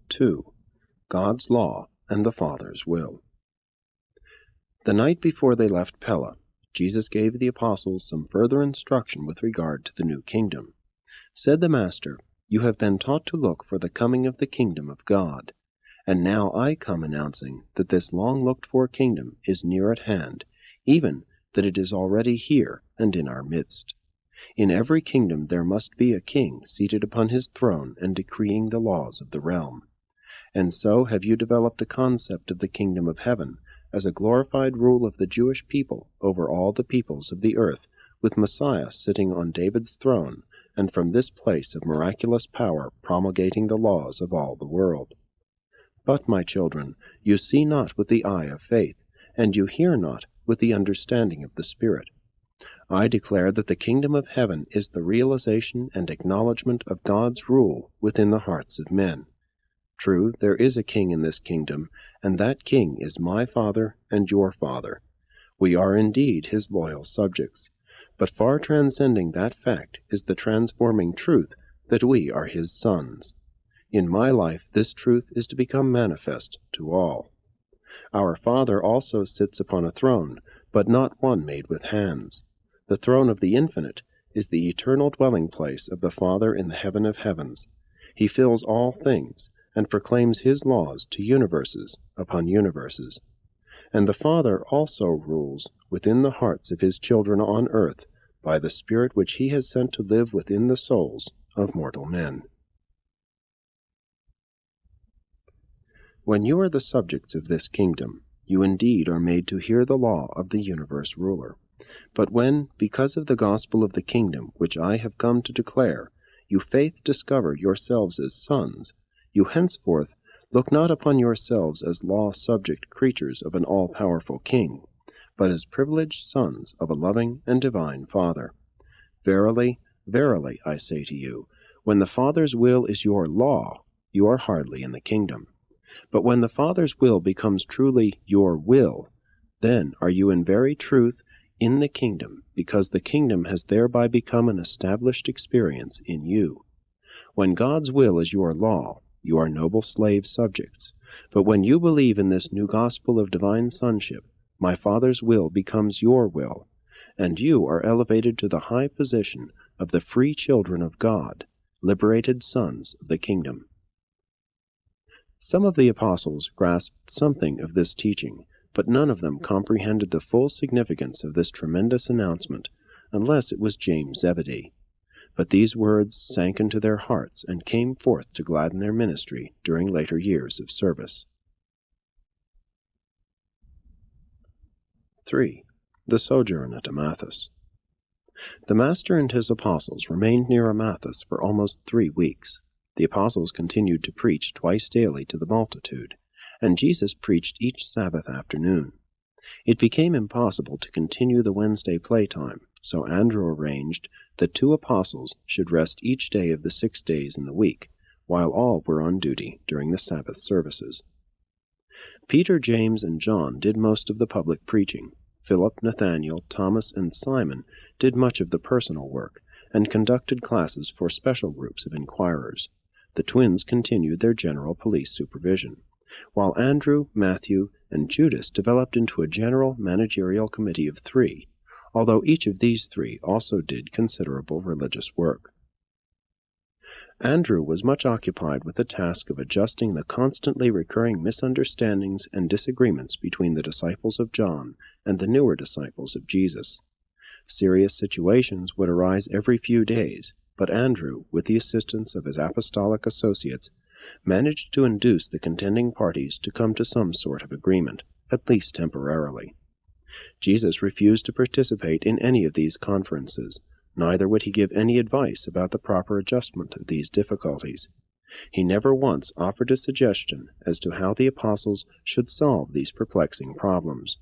2. God's Law and the Father's Will. The night before they left Pella, Jesus gave the apostles some further instruction with regard to the new kingdom. Said the Master, "You have been taught to look for the coming of the kingdom of God. And now I come announcing that this long-looked-for kingdom is near at hand, even that it is already here and in our midst. In every kingdom there must be a king seated upon his throne and decreeing the laws of the realm. And so have you developed a concept of the kingdom of heaven as a glorified rule of the Jewish people over all the peoples of the earth, with Messiah sitting on David's throne, and from this place of miraculous power promulgating the laws of all the world. But, my children, you see not with the eye of faith, and you hear not with the understanding of the Spirit. I declare that the kingdom of heaven is the realization and acknowledgment of God's rule within the hearts of men. True, there is a king in this kingdom, and that king is my Father and your Father. We are indeed his loyal subjects, but far transcending that fact is the transforming truth that we are his sons. In my life this truth is to become manifest to all. Our Father also sits upon a throne, but not one made with hands. The throne of the Infinite is the eternal dwelling place of the Father in the heaven of heavens. He fills all things, and proclaims his laws to universes upon universes. And the Father also rules within the hearts of his children on earth by the Spirit which he has sent to live within the souls of mortal men. When you are the subjects of this kingdom, you indeed are made to hear the law of the universe ruler. But when, because of the gospel of the kingdom which I have come to declare, you faith discover yourselves as sons, you henceforth look not upon yourselves as law-subject creatures of an all-powerful king, but as privileged sons of a loving and divine Father. Verily, verily, I say to you, when the Father's will is your law, you are hardly in the kingdom. But when the Father's will becomes truly your will, then are you in very truth in the kingdom, because the kingdom has thereby become an established experience in you. When God's will is your law, you are noble slave subjects. But when you believe in this new gospel of divine sonship, my Father's will becomes your will, and you are elevated to the high position of the free children of God, liberated sons of the kingdom. Some of the apostles grasped something of this teaching, but none of them comprehended the full significance of this tremendous announcement, unless it was James Zebedee. But these words sank into their hearts and came forth to gladden their ministry during later years of service. 3. The sojourn at Amathus. The Master and his apostles remained near Amathus for almost 3 weeks. The apostles continued to preach twice daily to the multitude, and Jesus preached each Sabbath afternoon. It became impossible to continue the Wednesday playtime, so Andrew arranged that 2 apostles should rest each day of the 6 days in the week, while all were on duty during the Sabbath services. Peter, James, and John did most of the public preaching. Philip, Nathanael, Thomas, and Simon did much of the personal work, and conducted classes for special groups of inquirers. The twins continued their general police supervision, while Andrew, Matthew, and Judas developed into a general managerial committee of 3, although each of these 3 also did considerable religious work. Andrew was much occupied with the task of adjusting the constantly recurring misunderstandings and disagreements between the disciples of John and the newer disciples of Jesus. Serious situations would arise every few days, but Andrew, with the assistance of his apostolic associates, managed to induce the contending parties to come to some sort of agreement, at least temporarily. Jesus refused to participate in any of these conferences, neither would he give any advice about the proper adjustment of these difficulties. He never once offered a suggestion as to how the apostles should solve these perplexing problems.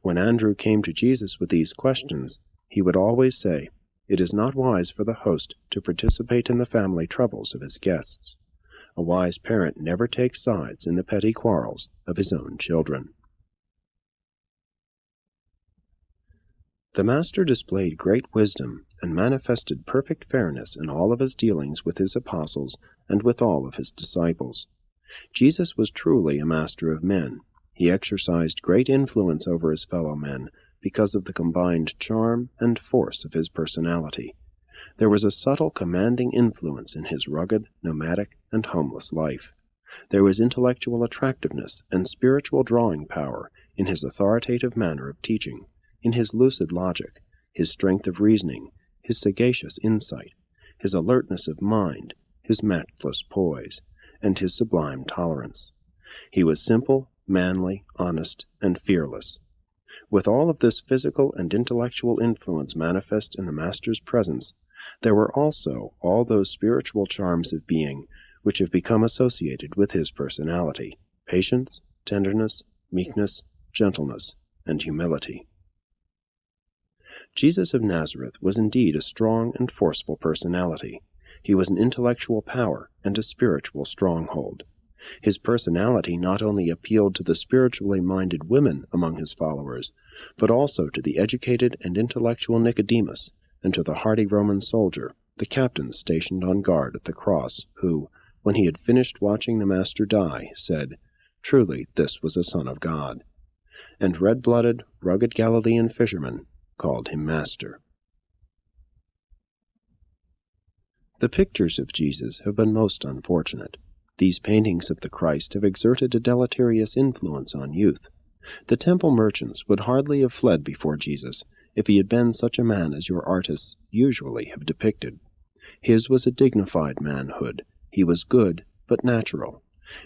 When Andrew came to Jesus with these questions, he would always say, "It is not wise for the host to participate in the family troubles of his guests. A wise parent never takes sides in the petty quarrels of his own children." The Master displayed great wisdom and manifested perfect fairness in all of his dealings with his apostles and with all of his disciples. Jesus was truly a master of men. He exercised great influence over his fellow men because of the combined charm and force of his personality. There was a subtle, commanding influence in his rugged, nomadic, and homeless life. There was intellectual attractiveness and spiritual drawing power in his authoritative manner of teaching, in his lucid logic, his strength of reasoning, his sagacious insight, his alertness of mind, his matchless poise, and his sublime tolerance. He was simple, manly, honest, and fearless. With all of this physical and intellectual influence manifest in the Master's presence, there were also all those spiritual charms of being which have become associated with his personality: patience, tenderness, meekness, gentleness, and humility. Jesus of Nazareth was indeed a strong and forceful personality. He was an intellectual power and a spiritual stronghold. His personality not only appealed to the spiritually minded women among his followers, but also to the educated and intellectual Nicodemus, and to the hardy Roman soldier, the captain stationed on guard at the cross, who, when he had finished watching the Master die, said, "Truly this was a Son of God." And red-blooded, rugged Galilean fishermen called him Master. The pictures of Jesus have been most unfortunate. These paintings of the Christ have exerted a deleterious influence on youth. The temple merchants would hardly have fled before Jesus if he had been such a man as your artists usually have depicted. His was a dignified manhood. He was good, but natural.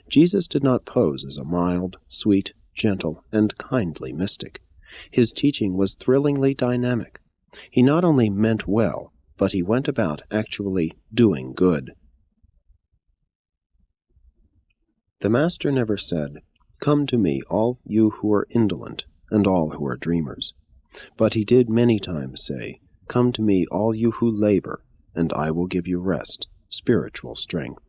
Jesus did not pose as a mild, sweet, gentle, and kindly mystic. His teaching was thrillingly dynamic. He not only meant well, but he went about actually doing good. The Master never said, "Come to me, all you who are indolent, and all who are dreamers." But he did many times say, "Come to me, all you who labor, and I will give you rest, spiritual strength."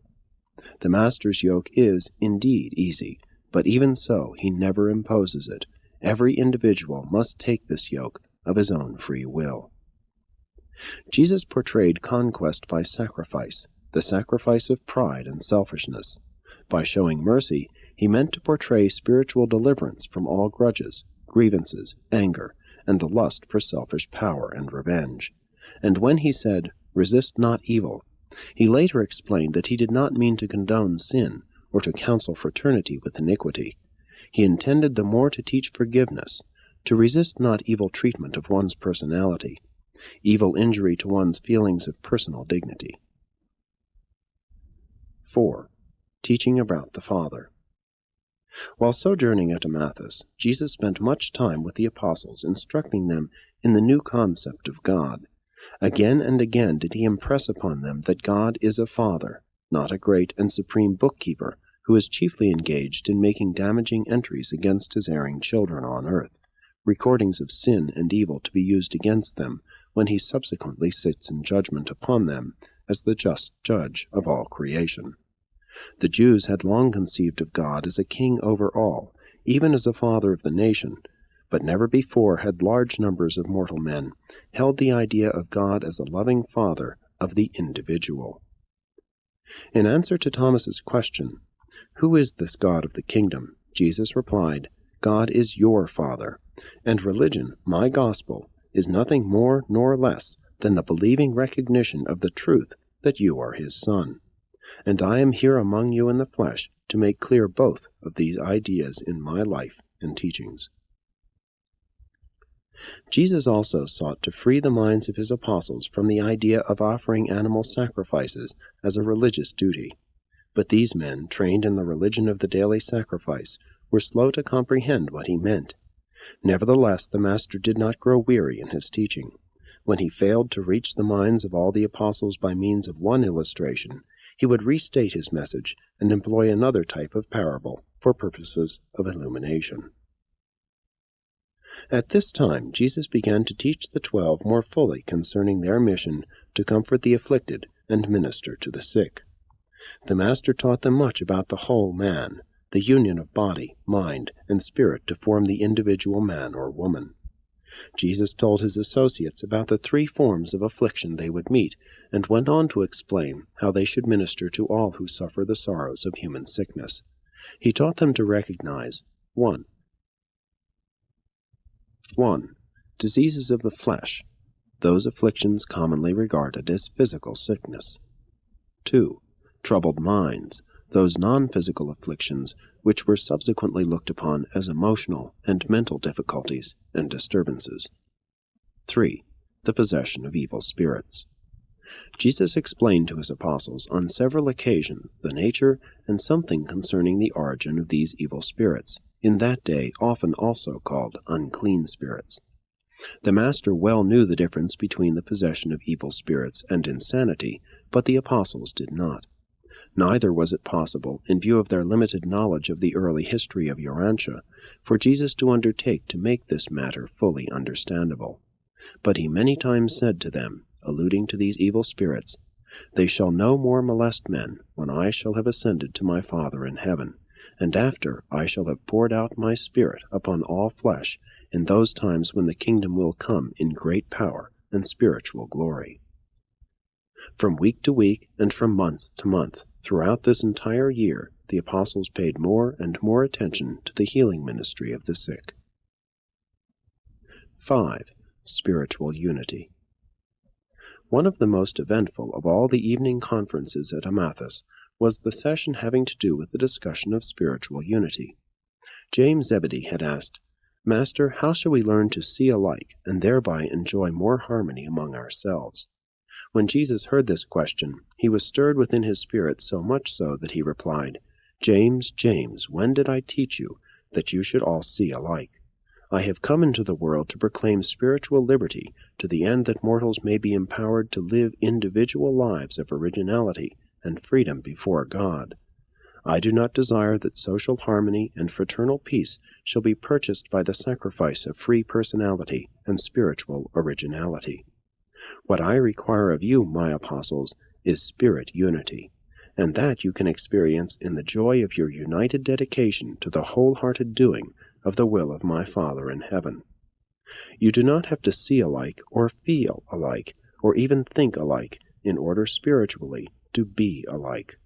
The Master's yoke is, indeed, easy, but even so he never imposes it. Every individual must take this yoke of his own free will. Jesus portrayed conquest by sacrifice, the sacrifice of pride and selfishness. By showing mercy, he meant to portray spiritual deliverance from all grudges, grievances, anger, and the lust for selfish power and revenge. And when he said, "Resist not evil," he later explained that he did not mean to condone sin or to counsel fraternity with iniquity. He intended the more to teach forgiveness, to resist not evil treatment of one's personality, evil injury to one's feelings of personal dignity. 4. Teaching about the Father. While sojourning at Emmaus, Jesus spent much time with the apostles, instructing them in the new concept of God. Again and again did he impress upon them that God is a Father, not a great and supreme bookkeeper who is chiefly engaged in making damaging entries against his erring children on earth, recordings of sin and evil to be used against them when he subsequently sits in judgment upon them as the just judge of all creation. The Jews had long conceived of God as a king over all, even as a father of the nation, but never before had large numbers of mortal men held the idea of God as a loving father of the individual. In answer to Thomas's question, "Who is this God of the kingdom?" Jesus replied, "God is your Father, and religion, my gospel, is nothing more nor less than the believing recognition of the truth that you are his Son. And I am here among you in the flesh to make clear both of these ideas in my life and teachings." Jesus also sought to free the minds of his apostles from the idea of offering animal sacrifices as a religious duty. But these men, trained in the religion of the daily sacrifice, were slow to comprehend what he meant. Nevertheless, the Master did not grow weary in his teaching. When he failed to reach the minds of all the apostles by means of one illustration, he would restate his message and employ another type of parable for purposes of illumination. At this time, Jesus began to teach the 12 more fully concerning their mission to comfort the afflicted and minister to the sick. The Master taught them much about the whole man, the union of body, mind, and spirit to form the individual man or woman. Jesus told his associates about the 3 forms of affliction they would meet, and went on to explain how they should minister to all who suffer the sorrows of human sickness. He taught them to recognize 1. Diseases of the flesh, those afflictions commonly regarded as physical sickness. 2. Troubled minds, those non-physical afflictions which were subsequently looked upon as emotional and mental difficulties and disturbances. 3. The possession of evil spirits. Jesus explained to his apostles on several occasions the nature and something concerning the origin of these evil spirits, in that day often also called unclean spirits. The Master well knew the difference between the possession of evil spirits and insanity, but the apostles did not. Neither was it possible, in view of their limited knowledge of the early history of Urantia, for Jesus to undertake to make this matter fully understandable. But he many times said to them, alluding to these evil spirits, "They shall no more molest men, when I shall have ascended to my Father in heaven, and after I shall have poured out my Spirit upon all flesh, in those times when the kingdom will come in great power and spiritual glory." From week to week, and from month to month, throughout this entire year, the apostles paid more and more attention to the healing ministry of the sick. 5. Spiritual unity. One of the most eventful of all the evening conferences at Amathus was the session having to do with the discussion of spiritual unity. James Zebedee had asked, "Master, how shall we learn to see alike, and thereby enjoy more harmony among ourselves?" When Jesus heard this question, he was stirred within his spirit so much so that he replied, "James, James, when did I teach you that you should all see alike? I have come into the world to proclaim spiritual liberty, to the end that mortals may be empowered to live individual lives of originality and freedom before God. I do not desire that social harmony and fraternal peace shall be purchased by the sacrifice of free personality and spiritual originality. What I require of you, my apostles, is spirit unity, and that you can experience in the joy of your united dedication to the wholehearted doing of the will of my Father in heaven. You do not have to see alike, or feel alike, or even think alike, in order spiritually to be alike.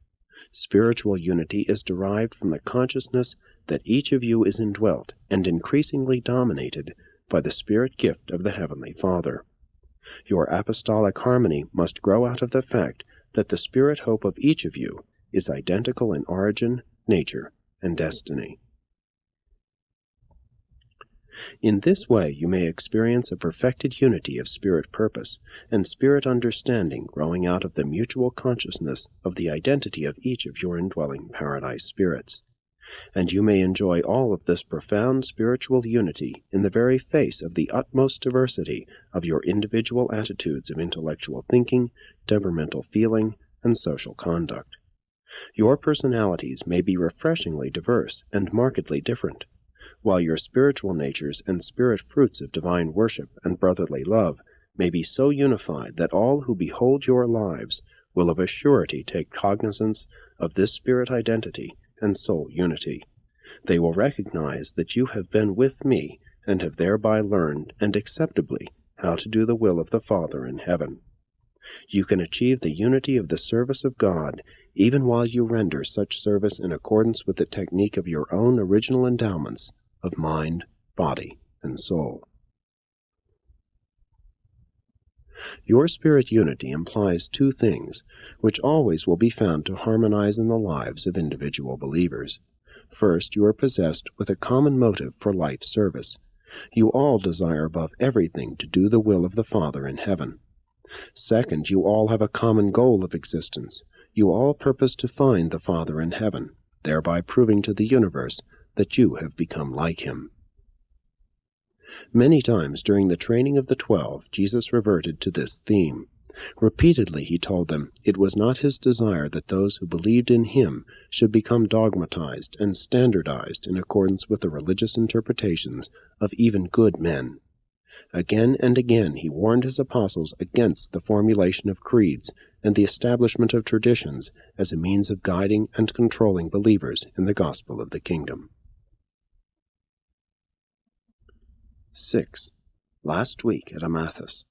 Spiritual unity is derived from the consciousness that each of you is indwelt and increasingly dominated by the spirit gift of the Heavenly Father. Your apostolic harmony must grow out of the fact that the spirit hope of each of you is identical in origin, nature, and destiny. In this way you may experience a perfected unity of spirit purpose and spirit understanding growing out of the mutual consciousness of the identity of each of your indwelling paradise spirits. And you may enjoy all of this profound spiritual unity in the very face of the utmost diversity of your individual attitudes of intellectual thinking, temperamental feeling, and social conduct. Your personalities may be refreshingly diverse and markedly different, while your spiritual natures and spirit fruits of divine worship and brotherly love may be so unified that all who behold your lives will of a surety take cognizance of this spirit identity and soul unity. They will recognize that you have been with me and have thereby learned, and acceptably, how to do the will of the Father in heaven. You can achieve the unity of the service of God even while you render such service in accordance with the technique of your own original endowments of mind, body, and soul. Your spirit unity implies 2 things, which always will be found to harmonize in the lives of individual believers. First, you are possessed with a common motive for life service. You all desire above everything to do the will of the Father in heaven. Second, you all have a common goal of existence. You all purpose to find the Father in heaven, thereby proving to the universe that you have become like him. Many times during the training of the 12, Jesus reverted to this theme. Repeatedly he told them it was not his desire that those who believed in him should become dogmatized and standardized in accordance with the religious interpretations of even good men. Again and again he warned his apostles against the formulation of creeds and the establishment of traditions as a means of guiding and controlling believers in the gospel of the kingdom. 6. Last week at Amathus.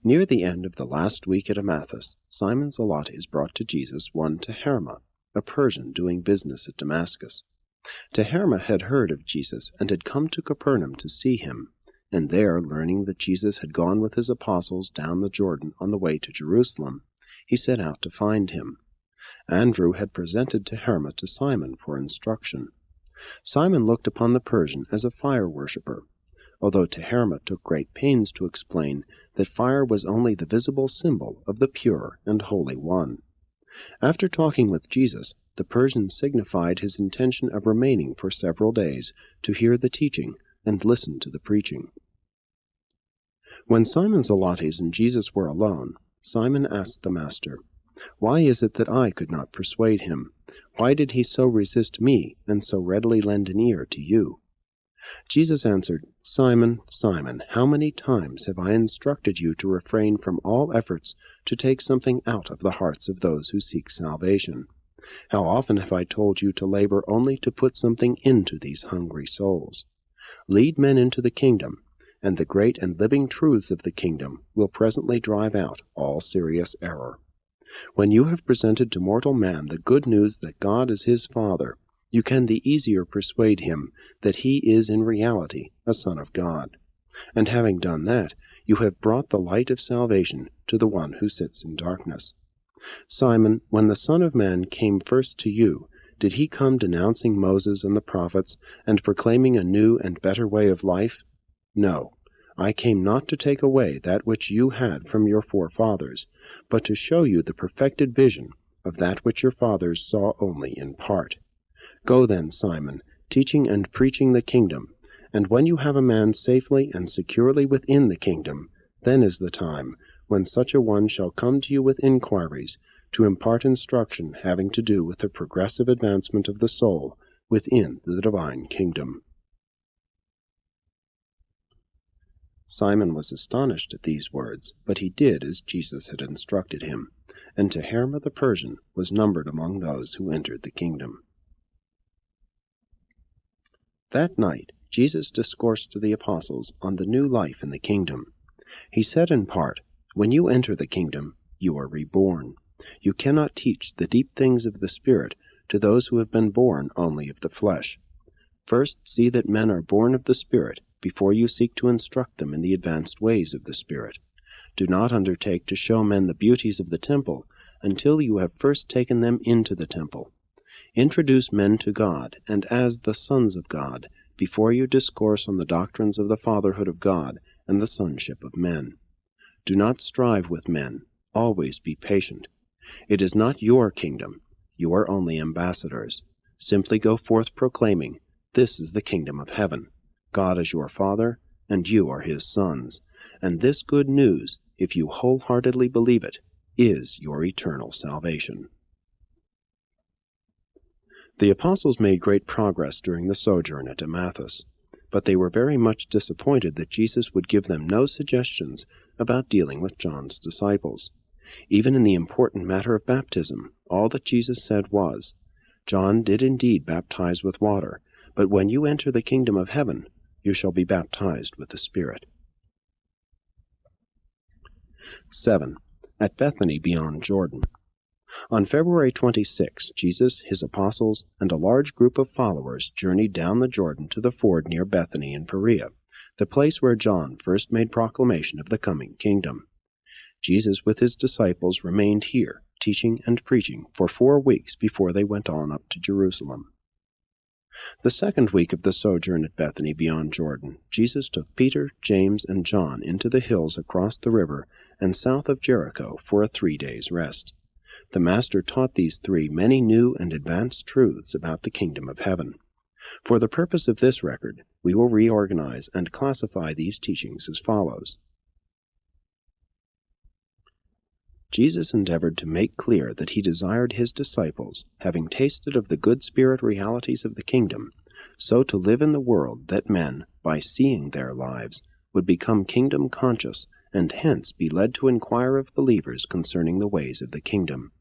Near the end of the last week at Amathus, Simon Zealot is brought to Jesus one Teherma, a Persian doing business at Damascus. Teherma had heard of Jesus and had come to Capernaum to see him, and there, learning that Jesus had gone with his apostles down the Jordan on the way to Jerusalem, he set out to find him. Andrew had presented Teherma to Simon for instruction. Simon looked upon the Persian as a fire worshipper, although Teherma took great pains to explain that fire was only the visible symbol of the pure and holy one. After talking with Jesus, the Persian signified his intention of remaining for several days to hear the teaching and listen to the preaching. When Simon Zelotes and Jesus were alone, Simon asked the Master, "Why is it that I could not persuade him? Why did he so resist me, and so readily lend an ear to you?" Jesus answered, "Simon, Simon, how many times have I instructed you to refrain from all efforts to take something out of the hearts of those who seek salvation? How often have I told you to labor only to put something into these hungry souls? Lead men into the kingdom, and the great and living truths of the kingdom will presently drive out all serious error. When you have presented to mortal man the good news that God is his Father, you can the easier persuade him that he is in reality a Son of God. And having done that, you have brought the light of salvation to the one who sits in darkness. Simon, when the Son of Man came first to you, did he come denouncing Moses and the prophets, and proclaiming a new and better way of life? No, I came not to take away that which you had from your forefathers, but to show you the perfected vision of that which your fathers saw only in part. Go then, Simon, teaching and preaching the kingdom, and when you have a man safely and securely within the kingdom, then is the time when such a one shall come to you with inquiries, to impart instruction having to do with the progressive advancement of the soul within the divine kingdom." Simon was astonished at these words, but he did as Jesus had instructed him, and Teherma the Persian was numbered among those who entered the kingdom. That night Jesus discoursed to the apostles on the new life in the kingdom. He said in part, "When you enter the kingdom, you are reborn. You cannot teach the deep things of the Spirit to those who have been born only of the flesh. First see that men are born of the Spirit, before you seek to instruct them in the advanced ways of the Spirit. Do not undertake to show men the beauties of the temple until you have first taken them into the temple. Introduce men to God, and as the sons of God, before you discourse on the doctrines of the fatherhood of God and the sonship of men. Do not strive with men, always be patient. It is not your kingdom, you are only ambassadors. Simply go forth proclaiming, 'This is the kingdom of heaven. God is your Father, and you are his sons. And this good news, if you wholeheartedly believe it, is your eternal salvation.'" The apostles made great progress during the sojourn at Amathus, but they were very much disappointed that Jesus would give them no suggestions about dealing with John's disciples. Even in the important matter of baptism, all that Jesus said was, "John did indeed baptize with water, but when you enter the kingdom of heaven, you shall be baptized with the Spirit." 7. At Bethany beyond Jordan. On February 26, Jesus, his apostles, and a large group of followers journeyed down the Jordan to the ford near Bethany in Perea, the place where John first made proclamation of the coming kingdom. Jesus with his disciples remained here, teaching and preaching, for 4 weeks before they went on up to Jerusalem. The second week of the sojourn at Bethany beyond Jordan, Jesus took Peter, James, and John into the hills across the river and south of Jericho for a 3 days' rest. The Master taught these 3 many new and advanced truths about the kingdom of heaven. For the purpose of this record, we will reorganize and classify these teachings as follows. Jesus endeavored to make clear that he desired his disciples, having tasted of the good spirit realities of the kingdom, so to live in the world that men, by seeing their lives, would become kingdom conscious, and hence be led to inquire of believers concerning the ways of the kingdom.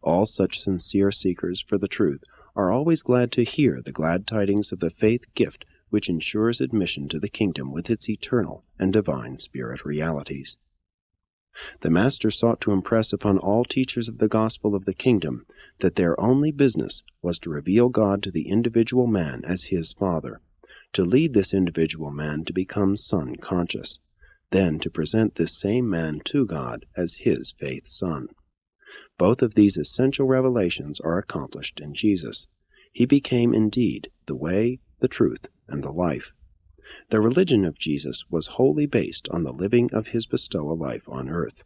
All such sincere seekers for the truth are always glad to hear the glad tidings of the faith gift which ensures admission to the kingdom with its eternal and divine spirit realities. The Master sought to impress upon all teachers of the gospel of the kingdom that their only business was to reveal God to the individual man as his Father, to lead this individual man to become Son-conscious, then to present this same man to God as his faith Son. Both of these essential revelations are accomplished in Jesus. He became indeed the way, the truth, and the life. The religion of Jesus was wholly based on the living of his bestowal life on earth.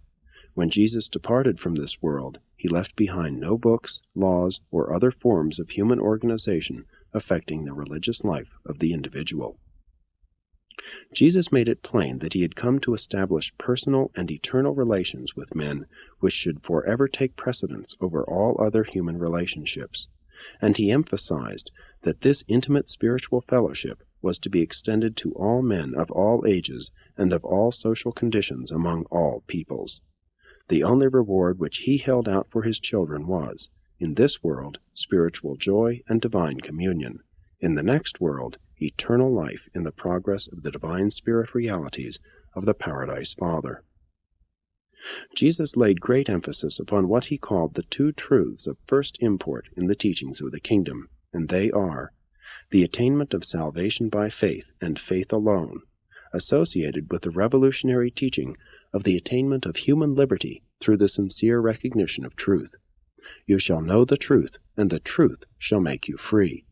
When Jesus departed from this world, he left behind no books, laws, or other forms of human organization affecting the religious life of the individual. Jesus made it plain that he had come to establish personal and eternal relations with men which should forever take precedence over all other human relationships, and he emphasized that this intimate spiritual fellowship was to be extended to all men of all ages and of all social conditions among all peoples. The only reward which he held out for his children was, in this world, spiritual joy and divine communion; in the next world, eternal life in the progress of the divine spirit realities of the Paradise Father. Jesus laid great emphasis upon what he called the two truths of first import in the teachings of the kingdom, and they are the attainment of salvation by faith, and faith alone, associated with the revolutionary teaching of the attainment of human liberty through the sincere recognition of truth. You shall know the truth, and the truth shall make you free.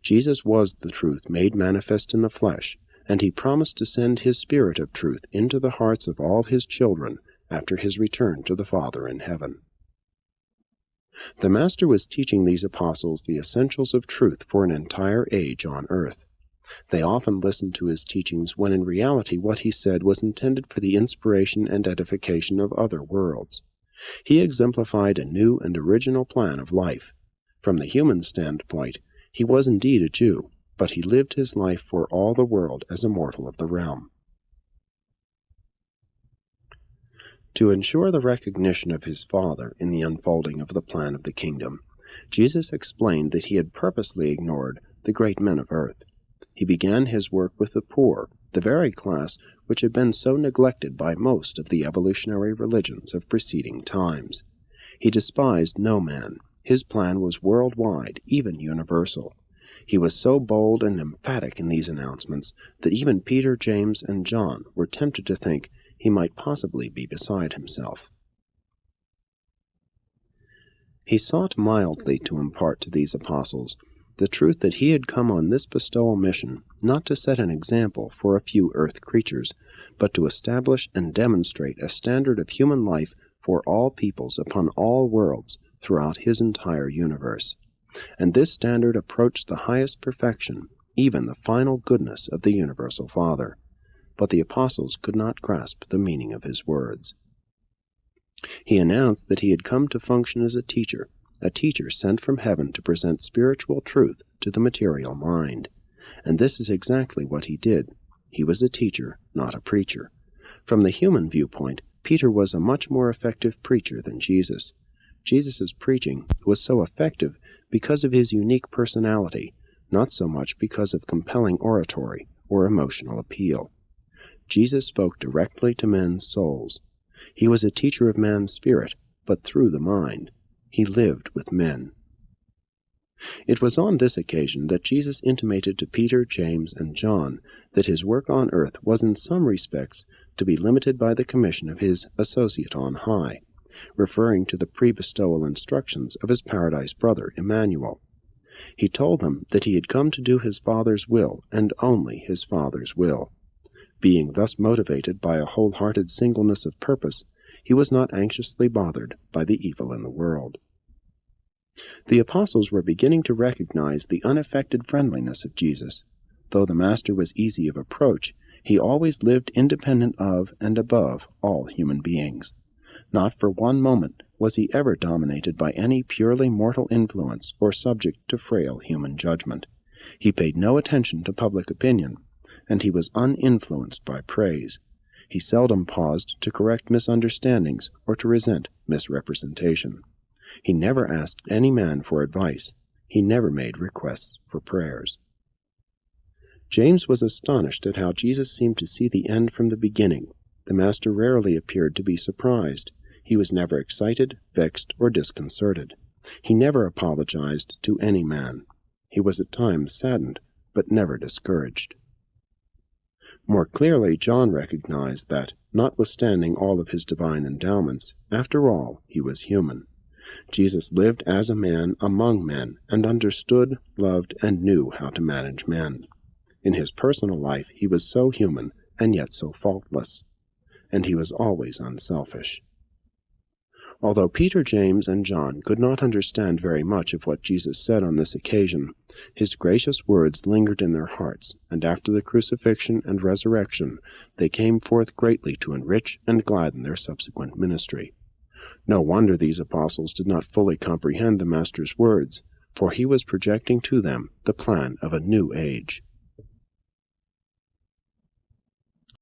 Jesus was the truth made manifest in the flesh, and he promised to send his Spirit of truth into the hearts of all his children after his return to the Father in heaven. The Master was teaching these apostles the essentials of truth for an entire age on earth. They often listened to his teachings when in reality what he said was intended for the inspiration and edification of other worlds. He exemplified a new and original plan of life. From the human standpoint, he was indeed a Jew, but he lived his life for all the world as a mortal of the realm. To ensure the recognition of his Father in the unfolding of the plan of the kingdom, Jesus explained that he had purposely ignored the great men of earth. He began his work with the poor, the very class which had been so neglected by most of the evolutionary religions of preceding times. He despised no man. His plan was worldwide, even universal. He was so bold and emphatic in these announcements that even Peter, James, and John were tempted to think he might possibly be beside himself. He sought mildly to impart to these apostles the truth that he had come on this bestowal mission not to set an example for a few earth creatures, but to establish and demonstrate a standard of human life for all peoples upon all worlds throughout his entire universe. And this standard approached the highest perfection, even the final goodness of the universal Father. But the apostles could not grasp the meaning of his words. He announced that he had come to function as a teacher sent from heaven to present spiritual truth to the material mind. And this is exactly what he did. He was a teacher, not a preacher. From the human viewpoint, Peter was a much more effective preacher than Jesus. Jesus' preaching was so effective because of his unique personality, not so much because of compelling oratory or emotional appeal. Jesus spoke directly to men's souls. He was a teacher of man's spirit, but through the mind. He lived with men. It was on this occasion that Jesus intimated to Peter, James, and John that his work on earth was in some respects to be limited by the commission of his associate on high, referring to the pre-bestowal instructions of his paradise brother Emmanuel. He told them that he had come to do his Father's will, and only his Father's will. Being thus motivated by a wholehearted singleness of purpose, he was not anxiously bothered by the evil in the world. The apostles were beginning to recognize the unaffected friendliness of Jesus. Though the Master was easy of approach, he always lived independent of and above all human beings. Not for one moment was he ever dominated by any purely mortal influence or subject to frail human judgment. He paid no attention to public opinion, and he was uninfluenced by praise. He seldom paused to correct misunderstandings or to resent misrepresentation. He never asked any man for advice. He never made requests for prayers. James was astonished at how Jesus seemed to see the end from the beginning. The Master rarely appeared to be surprised. He was never excited, vexed, or disconcerted. He never apologized to any man. He was at times saddened, but never discouraged. More clearly, John recognized that, notwithstanding all of his divine endowments, after all, he was human. Jesus lived as a man among men, and understood, loved, and knew how to manage men. In his personal life, he was so human, and yet so faultless. And he was always unselfish. Although Peter, James, and John could not understand very much of what Jesus said on this occasion, his gracious words lingered in their hearts, and after the crucifixion and resurrection, they came forth greatly to enrich and gladden their subsequent ministry. No wonder these apostles did not fully comprehend the Master's words, for he was projecting to them the plan of a new age.